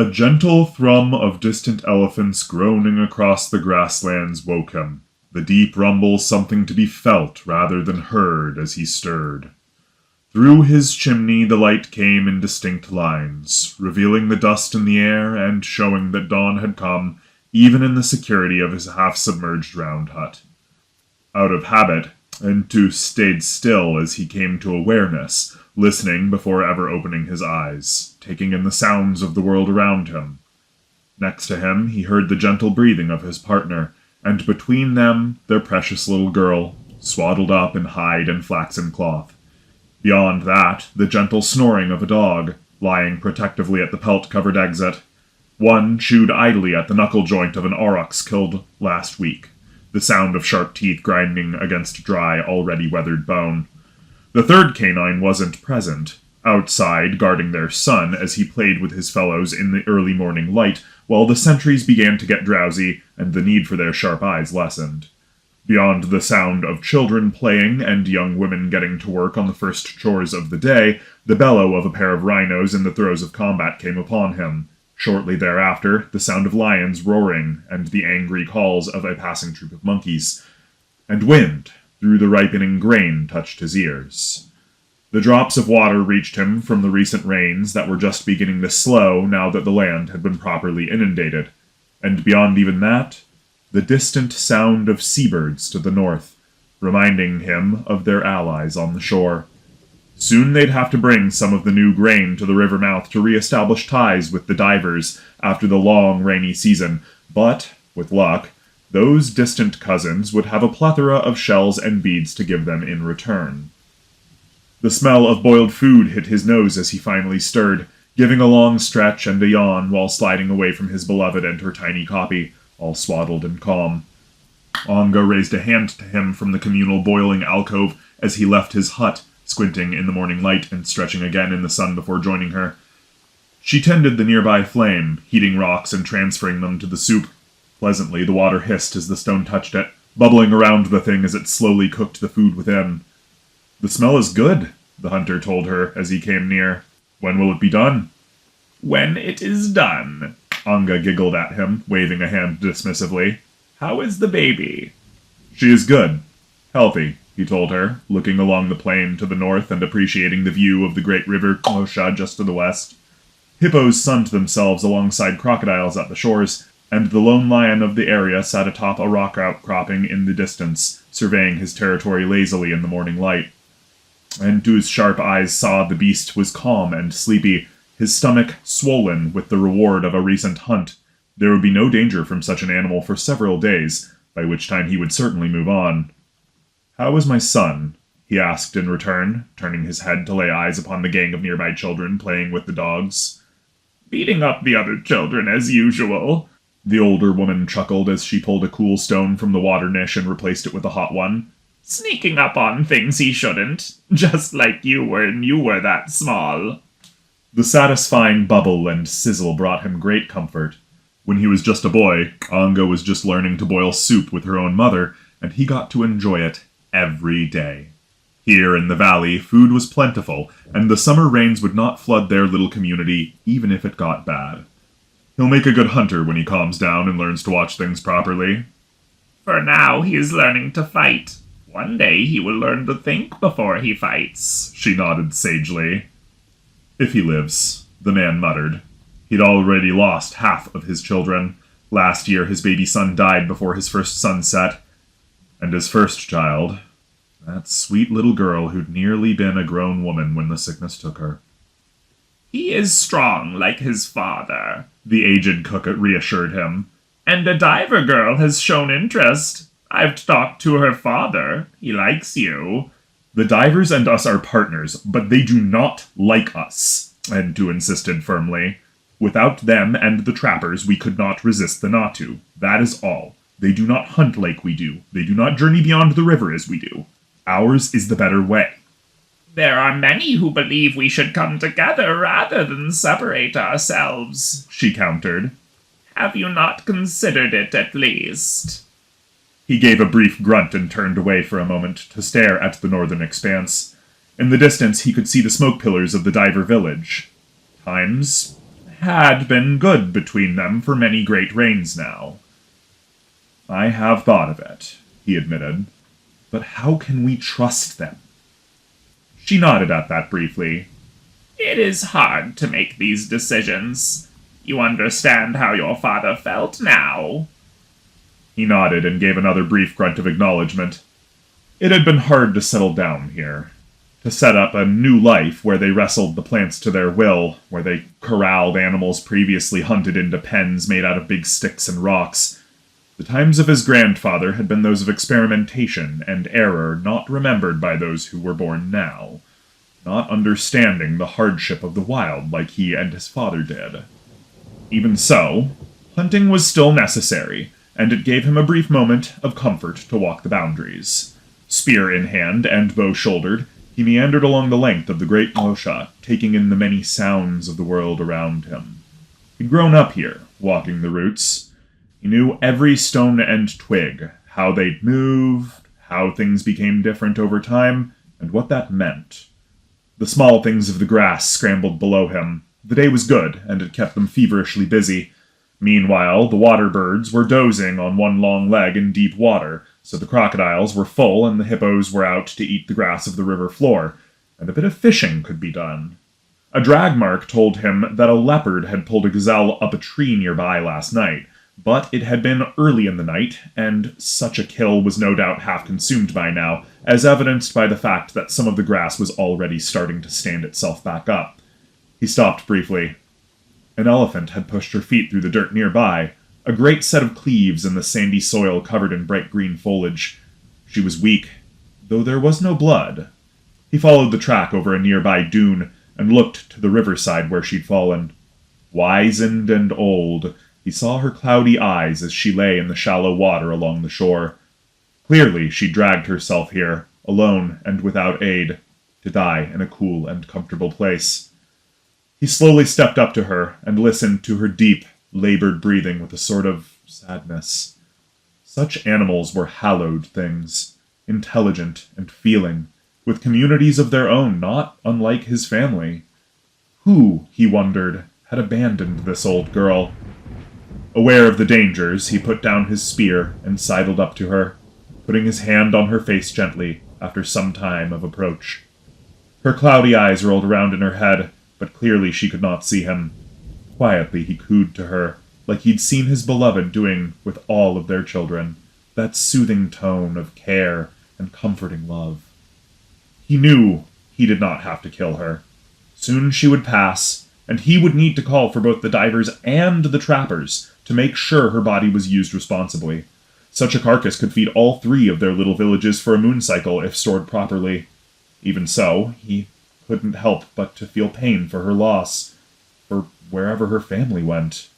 A gentle thrum of distant elephants groaning across the grasslands woke him, the deep rumble something to be felt rather than heard as he stirred. Through his chimney the light came in distinct lines, revealing the dust in the air and showing that dawn had come, even in the security of his half-submerged round hut. Out of habit, Entu stayed still as he came to awareness, listening before ever opening his eyes, taking in the sounds of the world around him. Next to him, he heard the gentle breathing of his partner, and between them, their precious little girl, swaddled up in hide and flaxen cloth. Beyond that, the gentle snoring of a dog, lying protectively at the pelt-covered exit. One chewed idly at the knuckle joint of an aurochs killed last week, the sound of sharp teeth grinding against dry, already weathered bone. The third canine wasn't present, outside guarding their son as he played with his fellows in the early morning light, while the sentries began to get drowsy and the need for their sharp eyes lessened. Beyond the sound of children playing and young women getting to work on the first chores of the day, the bellow of a pair of rhinos in the throes of combat came upon him. Shortly thereafter, the sound of lions roaring and the angry calls of a passing troop of monkeys. And wind, through the ripening grain, touched his ears. The drops of water reached him from the recent rains that were just beginning to slow now that the land had been properly inundated. And beyond even that, the distant sound of seabirds to the north, reminding him of their allies on the shore. Soon they'd have to bring some of the new grain to the river mouth to re-establish ties with the divers after the long rainy season, but, with luck, those distant cousins would have a plethora of shells and beads to give them in return. The smell of boiled food hit his nose as he finally stirred, giving a long stretch and a yawn while sliding away from his beloved and her tiny copy, all swaddled and calm. Onga raised a hand to him from the communal boiling alcove as he left his hut, squinting in the morning light and stretching again in the sun before joining her. She tended the nearby flame, heating rocks and transferring them to the soup. Pleasantly, the water hissed as the stone touched it, bubbling around the thing as it slowly cooked the food within. "The smell is good," the hunter told her as he came near. "When will it be done?" "When it is done," Onga giggled at him, waving a hand dismissively. "How is the baby?" "She is good. Healthy," he told her, looking along the plain to the north and appreciating the view of the great river Osha just to the west. Hippos sunned themselves alongside crocodiles at the shores, and the lone lion of the area sat atop a rock outcropping in the distance, surveying his territory lazily in the morning light. Entu's sharp eyes saw the beast was calm and sleepy, his stomach swollen with the reward of a recent hunt. There would be no danger from such an animal for several days, by which time he would certainly move on. "How is my son?" he asked in return, turning his head to lay eyes upon the gang of nearby children playing with the dogs. "Beating up the other children as usual," the older woman chuckled as she pulled a cool stone from the water niche and replaced it with a hot one. "Sneaking up on things he shouldn't, just like you when you were that small." The satisfying bubble and sizzle brought him great comfort. When he was just a boy, Onga was just learning to boil soup with her own mother, and he got to enjoy it every day. Here in the valley, food was plentiful, and the summer rains would not flood their little community, even if it got bad. He'll make a good hunter when he calms down and learns to watch things properly. "For now, he is learning to fight. One day he will learn to think before he fights," she nodded sagely. "If he lives," the man muttered. He'd already lost half of his children. Last year his baby son died before his first sunset. And his first child, that sweet little girl who'd nearly been a grown woman when the sickness took her. "He is strong like his father," the aged cook reassured him. "And a diver girl has shown interest. I've talked to her father. He likes you." "The divers and us are partners, but they do not like us," Entu insisted firmly. "Without them and the trappers, we could not resist the Natu. That is all. They do not hunt like we do. They do not journey beyond the river as we do. Ours is the better way." "There are many who believe we should come together rather than separate ourselves," she countered. "Have you not considered it at least?" He gave a brief grunt and turned away for a moment to stare at the northern expanse. In the distance he could see the smoke pillars of the diver village. Times had been good between them for many great reigns now. I have thought of it, he admitted. But how can we trust them? She nodded at that briefly. It is hard to make these decisions. You understand how your father felt now? He nodded and gave another brief grunt of acknowledgement. It had been hard to settle down here, to set up a new life where they wrestled the plants to their will, where they corralled animals previously hunted into pens made out of big sticks and rocks. The times of his grandfather had been those of experimentation and error not remembered by those who were born now, not understanding the hardship of the wild like he and his father did. Even so, hunting was still necessary, and it gave him a brief moment of comfort to walk the boundaries. Spear in hand and bow shouldered, he meandered along the length of the great osha, taking in the many sounds of the world around him. He'd grown up here, walking the routes. He knew every stone and twig, how they'd moved, how things became different over time, and what that meant. The small things of the grass scrambled below him. The day was good, and it kept them feverishly busy. Meanwhile, the water birds were dozing on one long leg in deep water, so the crocodiles were full and the hippos were out to eat the grass of the river floor, and a bit of fishing could be done. A drag mark told him that a leopard had pulled a gazelle up a tree nearby last night, but it had been early in the night, and such a kill was no doubt half consumed by now, as evidenced by the fact that some of the grass was already starting to stand itself back up. He stopped briefly. An elephant had pushed her feet through the dirt nearby, a great set of cleaves in the sandy soil covered in bright green foliage. She was weak, though there was no blood. He followed the track over a nearby dune and looked to the riverside where she'd fallen. Wizened and old, he saw her cloudy eyes as she lay in the shallow water along the shore. Clearly she'd dragged herself here, alone and without aid, to die in a cool and comfortable place. He slowly stepped up to her and listened to her deep, labored breathing with a sort of sadness. Such animals were hallowed things, intelligent and feeling, with communities of their own not unlike his family. Who, he wondered, had abandoned this old girl? Aware of the dangers, he put down his spear and sidled up to her, putting his hand on her face gently after some time of approach. Her cloudy eyes rolled around in her head, but clearly she could not see him. Quietly he cooed to her, like he'd seen his beloved doing with all of their children, that soothing tone of care and comforting love. He knew he did not have to kill her. Soon she would pass, and he would need to call for both the divers and the trappers to make sure her body was used responsibly. Such a carcass could feed all 3 of their little villages for a moon cycle if stored properly. Even so, he couldn't help but to feel pain for her loss, for wherever her family went.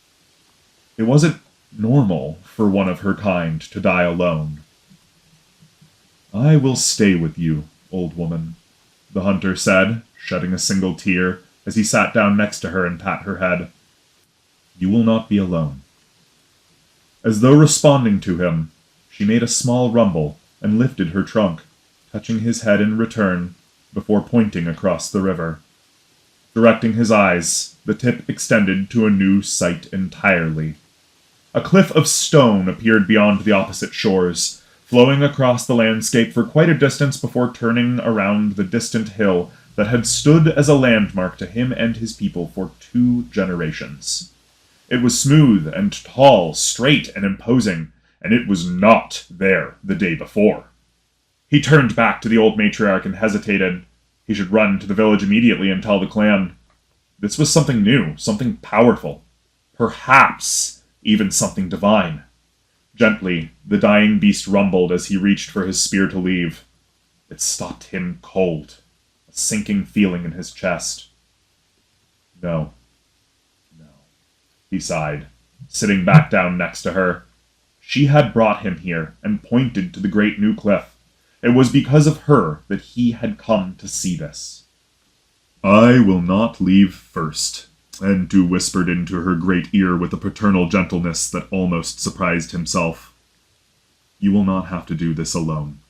It wasn't normal for one of her kind to die alone. "I will stay with you, old woman," the hunter said, shedding a single tear as he sat down next to her and pat her head. "You will not be alone." As though responding to him, she made a small rumble and lifted her trunk, touching his head in return, before pointing across the river. Directing his eyes, the tip extended to a new sight entirely. A cliff of stone appeared beyond the opposite shores, flowing across the landscape for quite a distance before turning around the distant hill that had stood as a landmark to him and his people for 2 generations. It was smooth and tall, straight and imposing, and it was not there the day before. He turned back to the old matriarch and hesitated. He should run to the village immediately and tell the clan. This was something new, something powerful. Perhaps even something divine. Gently, the dying beast rumbled as he reached for his spear to leave. It stopped him cold, a sinking feeling in his chest. No, he sighed, sitting back down next to her. She had brought him here and pointed to the great new cliff. It was because of her that he had come to see this. "I will not leave first," Entu whispered into her great ear with a paternal gentleness that almost surprised himself. "You will not have to do this alone."